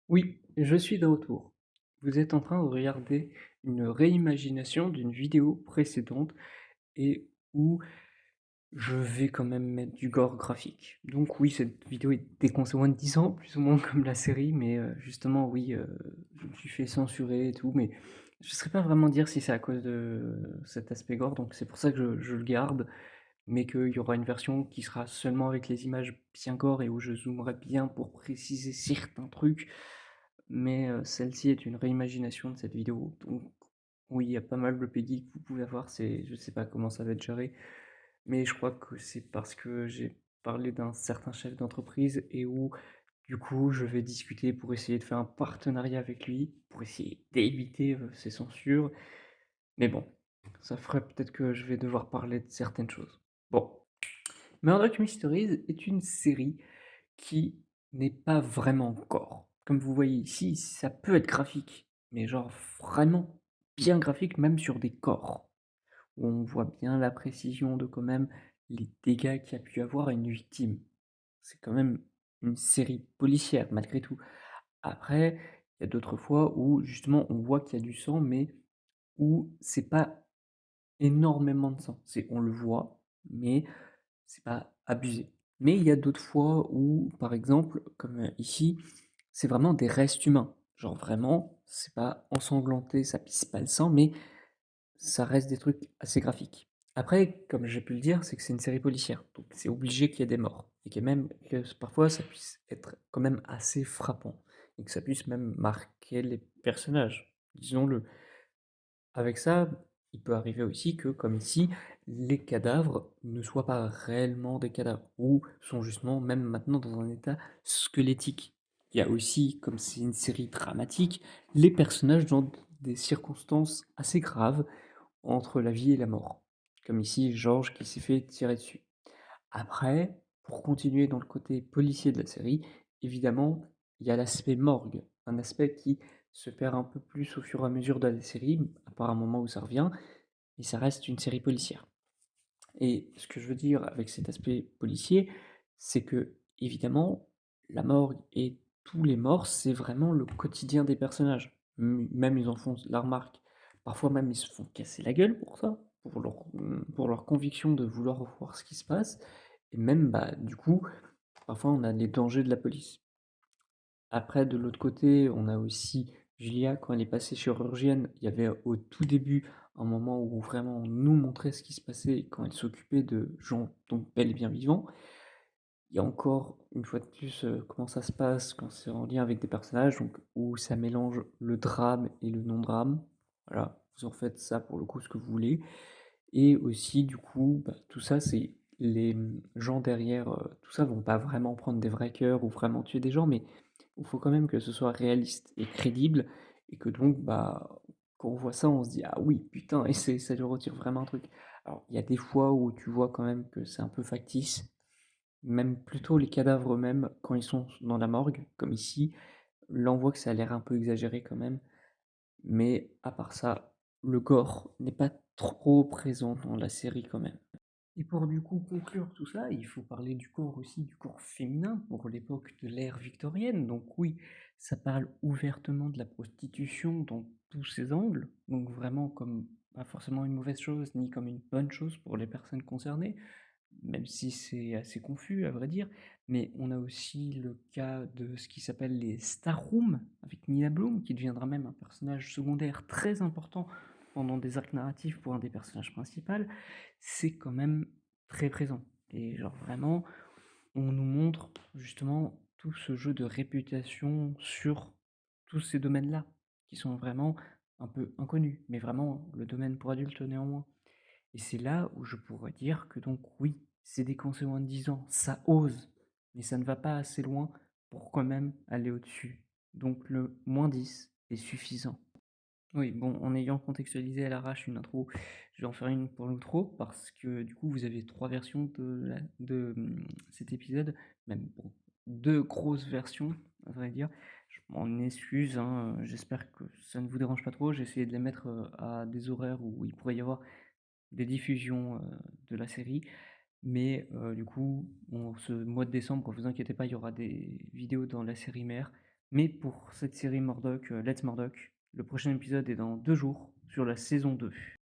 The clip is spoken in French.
Oui, je suis de retour. Vous êtes en train de regarder une réimagination d'une vidéo précédente et où je vais quand même mettre du gore graphique. Donc oui, cette vidéo est déconcée moins de 10 ans, plus ou moins comme la série, mais justement oui, je me suis fait censurer et tout, mais je ne saurais pas vraiment dire si c'est à cause de cet aspect gore, donc c'est pour ça que je le garde, mais qu'il y aura une version qui sera seulement avec les images bien gore et où je zoomerai bien pour préciser certains trucs. Mais celle-ci est une réimagination de cette vidéo, donc oui, il y a pas mal de pays que vous pouvez avoir, c'est je sais pas comment ça va être géré, mais je crois que c'est parce que j'ai parlé d'un certain chef d'entreprise et où, du coup, je vais discuter pour essayer de faire un partenariat avec lui, pour essayer d'éviter, ces censures. Mais bon, ça ferait peut-être que je vais devoir parler de certaines choses. Bon, Murdoch Mysteries est une série qui n'est pas vraiment gore. Comme vous voyez ici, ça peut être graphique, mais genre vraiment bien graphique, même sur des corps, où on voit bien la précision de quand même les dégâts qu'il y a pu avoir à une victime. C'est quand même une série policière malgré tout. Après, il y a d'autres fois où justement on voit qu'il y a du sang, mais où c'est pas énormément de sang. C'est on le voit, mais c'est pas abusé. Mais il y a d'autres fois où, par exemple, comme, ici, c'est vraiment des restes humains. Genre vraiment, c'est pas ensanglanté, ça pisse pas le sang, mais ça reste des trucs assez graphiques. Après, comme j'ai pu le dire, c'est que c'est une série policière, donc c'est obligé qu'il y ait des morts et que parfois ça puisse être quand même assez frappant et que ça puisse même marquer les personnages, disons-le. Avec ça, il peut arriver aussi que, comme ici, les cadavres ne soient pas réellement des cadavres ou sont justement même maintenant dans un état squelettique. Il y a aussi, comme c'est une série dramatique, les personnages dans des circonstances assez graves entre la vie et la mort. Comme ici, Georges qui s'est fait tirer dessus. Après, pour continuer dans le côté policier de la série, évidemment, il y a l'aspect morgue, un aspect qui se perd un peu plus au fur et à mesure de la série, à part un moment où ça revient, mais ça reste une série policière. Et ce que je veux dire avec cet aspect policier, c'est que, évidemment, la morgue et tous les morts, c'est vraiment le quotidien des personnages. Même ils en font la remarque. Parfois même ils se font casser la gueule pour ça, pour leur conviction de vouloir voir ce qui se passe. Et même, bah, du coup, parfois on a les dangers de la police. Après, de l'autre côté, on a aussi Julia, quand elle est passée chirurgienne, il y avait au tout début un moment où vraiment on nous montrait ce qui se passait quand elle s'occupait de gens donc bel et bien vivants. Il y a encore une fois de plus comment ça se passe quand c'est en lien avec des personnages, donc où ça mélange le drame et le non-drame. Voilà, vous en faites ça pour le coup ce que vous voulez. Et aussi du coup, bah, tout ça c'est les gens derrière tout ça vont pas vraiment prendre des vrais cœurs ou vraiment tuer des gens, mais il faut quand même que ce soit réaliste et crédible et que donc, bah, quand on voit ça, on se dit: «Ah oui, putain» et c'est ça lui retire vraiment un truc. Alors, il y a des fois où tu vois quand même que c'est un peu factice, même plutôt les cadavres eux-mêmes, quand ils sont dans la morgue, comme ici, là on voit que ça a l'air un peu exagéré quand même, mais à part ça, le gore n'est pas trop présent dans la série quand même. Et pour du coup conclure tout ça, il faut parler du corps aussi, du corps féminin pour l'époque de l'ère victorienne. Donc oui, ça parle ouvertement de la prostitution dans tous ses angles, donc vraiment comme pas forcément une mauvaise chose ni comme une bonne chose pour les personnes concernées, même si c'est assez confus à vrai dire. Mais on a aussi le cas de ce qui s'appelle les Star Rooms avec Nina Bloom, qui deviendra même un personnage secondaire très important pendant des arcs narratifs pour un des personnages principaux. C'est quand même très présent. Et genre vraiment, on nous montre justement tout ce jeu de réputation sur tous ces domaines-là, qui sont vraiment un peu inconnus, mais vraiment le domaine pour adultes néanmoins. Et c'est là où je pourrais dire que donc oui, c'est des conseils moins de 10 ans, ça ose, mais ça ne va pas assez loin pour quand même aller au-dessus. Donc le -10 est suffisant. Oui, bon, en ayant contextualisé à l'arrache une intro, je vais en faire une pour l'outro parce que du coup vous avez 3 versions cet épisode, même bon, 2 grosses versions à vrai dire. Je m'en excuse, hein, j'espère que ça ne vous dérange pas trop. J'ai essayé de les mettre, à des horaires où il pourrait y avoir des diffusions, de la série. Mais, du coup, ce mois de décembre, vous inquiétez pas, il y aura des vidéos dans la série mère. Mais pour cette série Murdoch, Let's Murdoch, le prochain épisode est dans 2 jours sur la saison 2.